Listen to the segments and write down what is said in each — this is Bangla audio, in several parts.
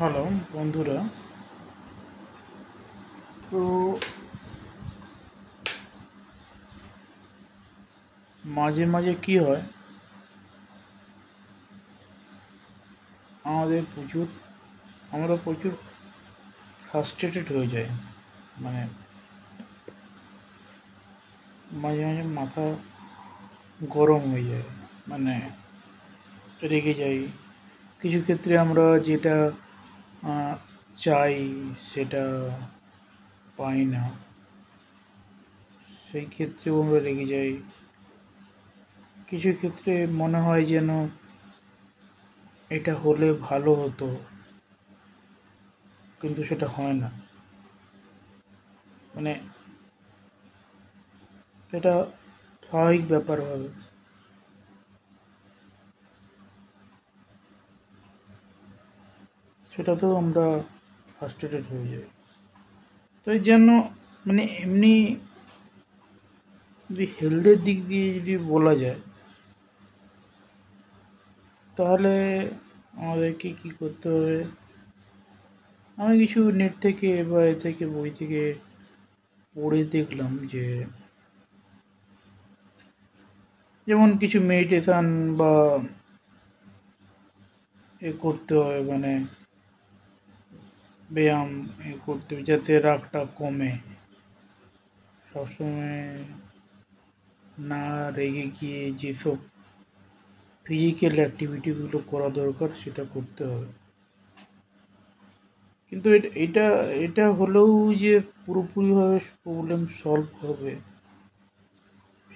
হ্যালো বন্ধুরা। তো মাঝে মাঝে কি হয়, আমাদের প্রচুর আমরা প্রচুর ফ্রাস্ট্রেটেড হয়ে যাই। মানে মাঝে মাঝে মাথা গরম হয়ে যায়, মানে রেগে যাই। কিছু ক্ষেত্রে আমরা যেটা আহ, চাই সেটা পাই না, সেই ক্ষেত্রেও আমরা রেগে যাই। কিছু ক্ষেত্রে মনে হয় যেন এটা হলে ভালো হতো, কিন্তু সেটা হয় না। মানে এটা স্বাভাবিক ব্যাপার হবে। সেটাতেও আমরা ফ্রাস্ট্রেটেড হয়ে যাই। তো এই জন্য এমনি যদি হেলথের দিক দিয়ে যদি বলা যায়, তাহলে আমাদেরকে কি করতে হবে। আমি কিছু নেট থেকে বা এ থেকে বই থেকে পড়ে দেখলাম যে যেমন কিছু মেডিটেশন বা করতে হয়, ব্যায়াম করতে হবে যাতে রাগটা কমে। সবসময় না রেগে গিয়ে যেসব ফিজিক্যাল অ্যাক্টিভিটিগুলো করা দরকার সেটা করতে হবে। কিন্তু এটা এটা হলেও যে পুরোপুরিভাবে প্রবলেম সলভ হবে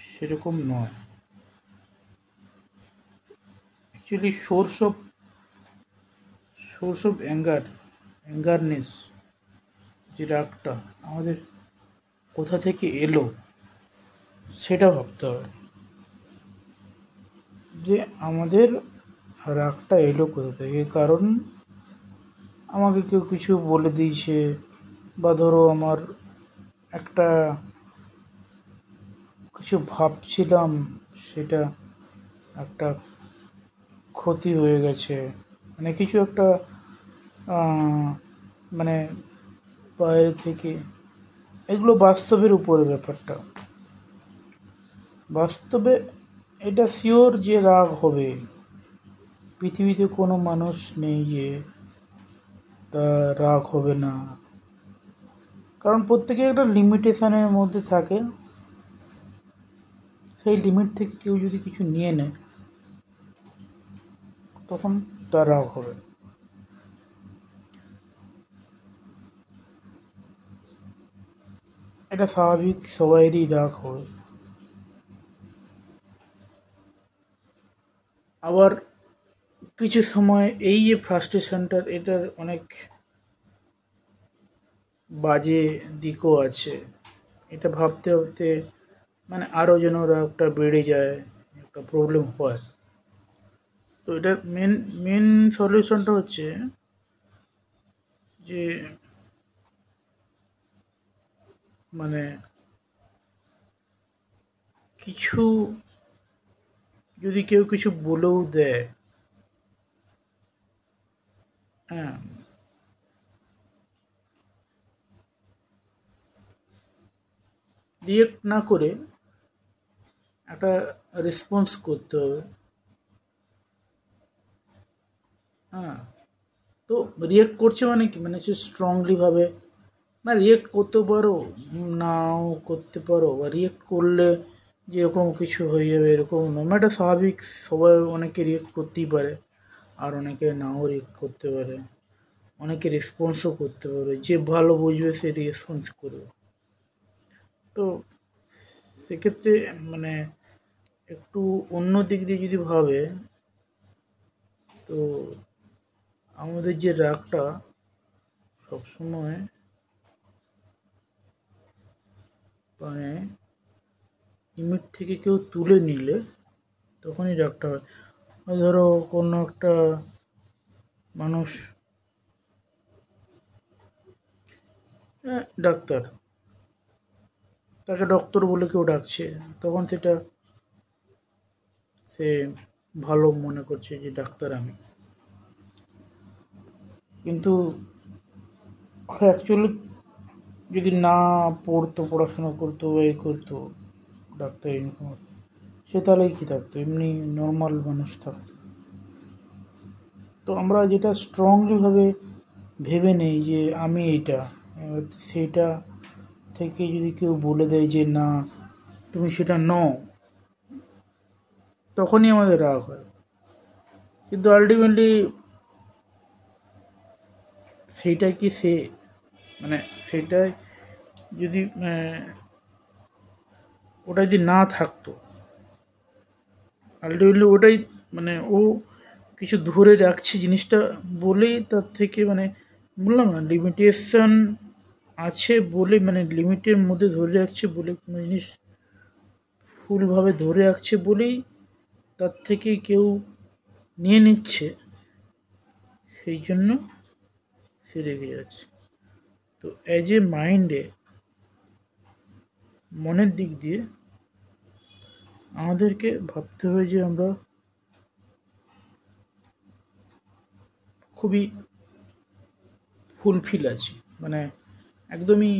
সেরকম নয়। অ্যাকচুয়ালি সোর্স অফ অ্যাঙ্গারনেস, যে রাগটা আমাদের কোথা থেকে এলো সেটা ভাবতে হবে। যে আমাদের রাগটা এলো কোথা থেকে, কারণ আমাকে কেউ কিছু বলে দিয়েছে, বা ধরো আমার একটা কিছু ভাবছিলাম, সেটা একটা ক্ষতি হয়ে গেছে, কিছু একটা আহ, মানে বাইরে থেকে। এগুলো বাস্তবের উপরে ব্যাপারটা। বাস্তবে এটা শিওর যে রাগ হবে। পৃথিবীতে কোনো মানুষ নেই যে তার রাগ হবে না, কারণ প্রত্যেকে একটা লিমিটেশনের মধ্যে থাকে। সেই লিমিট থেকে কেউ যদি কিছু নিয়ে নেয়, তখন তার রাগ হবে। এটা স্বাভাবিক, সবাইয়েরই রাগ হবে। আবার কিছু সময় এই যে ফ্রাস্ট্রেশনটার, এটার অনেক বাজে দিকও আছে। এটা ভাবতে ভাবতে আরও যেন রাগটা বেড়ে যায়, একটা প্রবলেম হয়। তো এটার মেন সলিউশনটা হচ্ছে যে মানে কিছু যদি কেউ কিছু বলেও দেয়, হ্যাঁ, রিয়েক্ট না করে একটা রেসপন্স করতে হবে। হ্যাঁ, তো রিয়েক্ট করছে মানে কি, হচ্ছে স্ট্রংলি ভাবে। না, রিয়েক্ট করতে পারো, নাও করতে পারো, বা রিয়েক্ট করলে যে এরকম কিছু হয়ে যাবে এরকম নয়। এটা স্বাভাবিক, সবাই অনেকে রিয়েক্ট করতেই পারে, আর অনেকে নাও রিয়েক্ট করতে পারে, অনেকে রেসপন্সও করতে পারে। যে ভালো বুঝবে সে রেসপন্স করবে। তো সেক্ষেত্রে মানে একটু অন্য দিক দিয়ে যদি ভাবে, তো আমাদের যে রাগটা সবসময় মানে লিমিট থেকে কেউ তুলে নিলে তখনই রাগটা হয়। ধরো কোনো একটা মানুষ, ডাক্তার, তাকে ডক্টর বলে কেউ ডাকছে, তখন সেটা সে ভালো মনে করছে যে ডাক্তার আমি। কিন্তু অ্যাকচুয়ালি যদি না পড়তো, পড়াশোনা করতো, করতো, ডাক্তার ইনকাম, সে তাহলে কী থাকতো, এমনি নর্মাল মানুষ থাকতো। তো আমরা যেটা স্ট্রংলিভাবে ভেবে নেই যে আমি এইটা, সেইটা থেকে যদি কেউ বলে দেয় যে না তুমি সেটা নও, তখনই আমাদের রাগ হয়। কিন্তু আলটিমেটলি সেইটা কি সে, মানে সেটাই যদি ওটা যদি না থাকতো, আলটিমেটলি ওটাই, মানে ও কিছু ধরে রাখছে জিনিসটা বলেই, তার থেকে মানে বললাম না লিমিটেশন আছে বলে, মানে লিমিটের মধ্যে ধরে রাখছে বলে, কোনো জিনিস ফুলভাবে ধরে রাখছে বলেই তার থেকে কেউ নিয়ে নিচ্ছে, সেই জন্য সে রেগে যাচ্ছে। তো অ্যাজ এ মাইন্ডে, মনের দিক দিয়ে আমাদেরকে ভাবতে হবে যে আমরা খুবই ফুলফিল আছি, মানে একদমই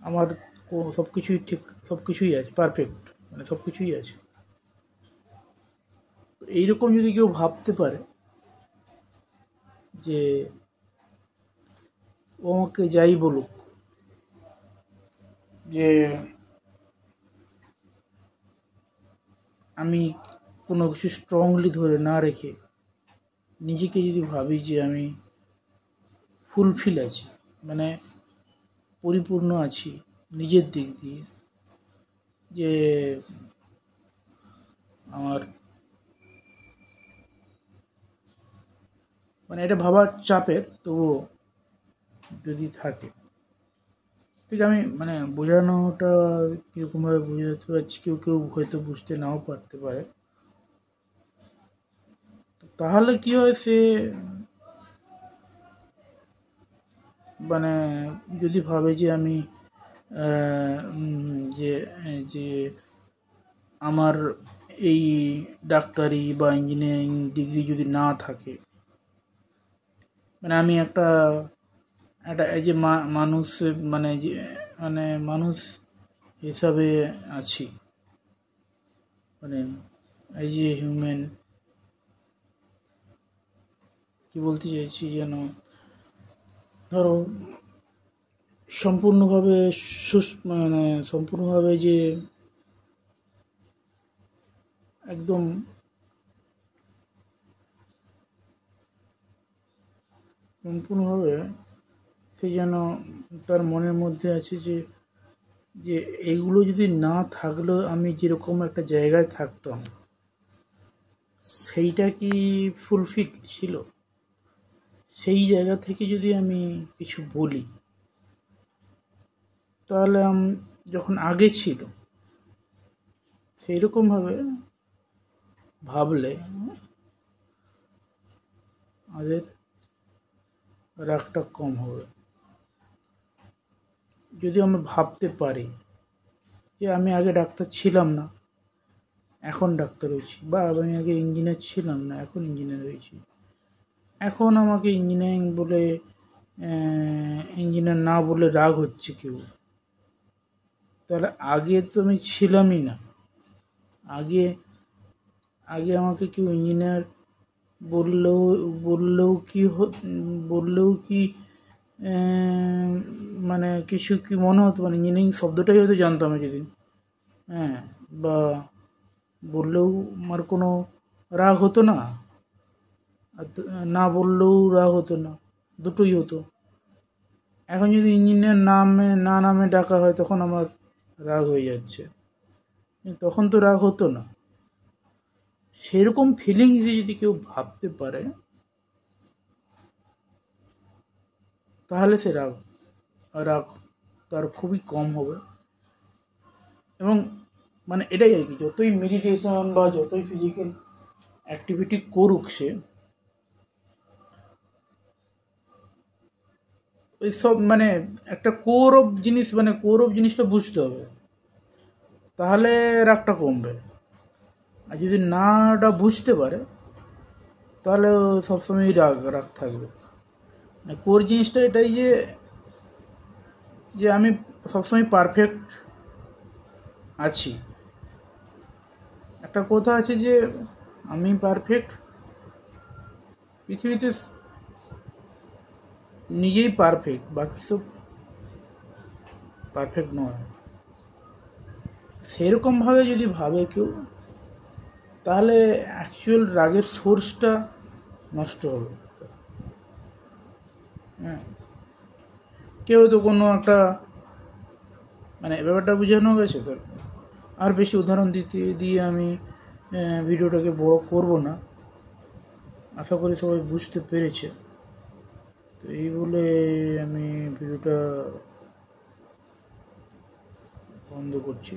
আমার সব কিছুই ঠিক, সব কিছুই আছে পারফেক্ট, মানে সব কিছুই আছে। এইরকম যদি কেউ ভাবতে পারে যে ও আমাকে যাই বলুক, যে আমি কোনো কিছু স্ট্রংলি ধরে না রেখে নিজেকে যদি ভাবি যে আমি ফুলফিল আছি, মানে পরিপূর্ণ আছি নিজের দিক দিয়ে, যে আমার মানে এটা ভাবার চাপের, তবুও যদি থাকে, ঠিক আমি মানে বোঝানোটা কীরকমভাবে বোঝাতে পারছি, কেউ কেউ হয়তো বুঝতে নাও পারতে পারে। তাহলে কি হয়, সে মানে যদি ভাবে যে আমি যে যে আমার এই ডাক্তারি বা ইঞ্জিনিয়ারিং ডিগ্রি যদি না থাকে, মানে আমি একটা একটা এই যে মানুষ, মানে যে মানে মানুষ হিসাবে আছি, মানে এই যে হিউম্যান, কি বলতে চাইছি যেন, ধরো সম্পূর্ণভাবে মানে সম্পূর্ণভাবে যে একদম সম্পূর্ণভাবে সে যেন তার মনের মধ্যে আছে যে যে এগুলো যদি না থাকলেও আমি যেরকম একটা জায়গায় থাকতাম, সেইটা কি ফুলফিল ছিল? সেই জায়গা থেকে যদি আমি কিছু বলি, তাহলে যখন আগে ছিল সেই রকমভাবে ভাবলে আমাদের রাগটা কম হবে। যদি আমরা ভাবতে পারি যে আমি আগে ডাক্তার ছিলাম না, এখন ডাক্তার হয়েছি, বা আমি আগে ইঞ্জিনিয়ার ছিলাম না, এখন ইঞ্জিনিয়ার হয়েছি, এখন আমাকে ইঞ্জিনিয়ারিং বলে, ইঞ্জিনিয়ার না বলে রাগ হচ্ছে কেউ, তাহলে আগে তো আমি ছিলামই না। আগে আগে আমাকে কেউ ইঞ্জিনিয়ার বললেও বললেও কি বললেও কি মানে কিছু কি মনে হতো, মানে ইঞ্জিনিয়ারিং শব্দটাই হয়তো জানতাম যেদিন, হ্যাঁ, বা বললেও আমার কোনো রাগ হতো না, আর না বললেও রাগ হতো না, দুটোই হতো। এখন যদি ইঞ্জিনিয়ার নামে ডাকা হয়, তখন আমার রাগ হয়ে যাচ্ছে, তখন তো রাগ হতো না। সেরকম ফিলিংস যদি কেউ ভাবতে পারে, তাহলে সে রাগ রাগ তার খুবই কম হবে। এবং মানে এটাই আর কি, যতই মেডিটেশন বা যতই ফিজিক্যাল অ্যাক্টিভিটি করুক সে, এইসব মানে একটা কোর অফ জিনিস, মানে কোর অফ জিনিসটা বুঝতে হবে, তাহলে রাগটা কমবে। আর যদি নাটা বুঝতে পারে, তাহলে সবসময়ই রাগ রাগ থাকবে। কোর জিনিসটা এটাই যে যে আমি সবসময় পারফেক্ট আছি। একটা কথা আছে যে আমি পারফেক্ট, পৃথিবীতে নিজেই পারফেক্ট, বাকি সব পারফেক্ট নয়। সেরকমভাবে যদি ভাবে কেউ, তাহলে অ্যাকচুয়াল রাগের সোর্সটা নষ্ট হবে। হ্যাঁ, কেউ তো কোনো একটা মানে ব্যাপারটা বোঝানো গেছে। তো আর বেশি উদাহরণ দিয়ে আমি ভিডিওটাকে বড় করব না, আশা করি সবাই বুঝতে পেরেছে। তো এই বলে আমি ভিডিওটা বন্ধ করছি।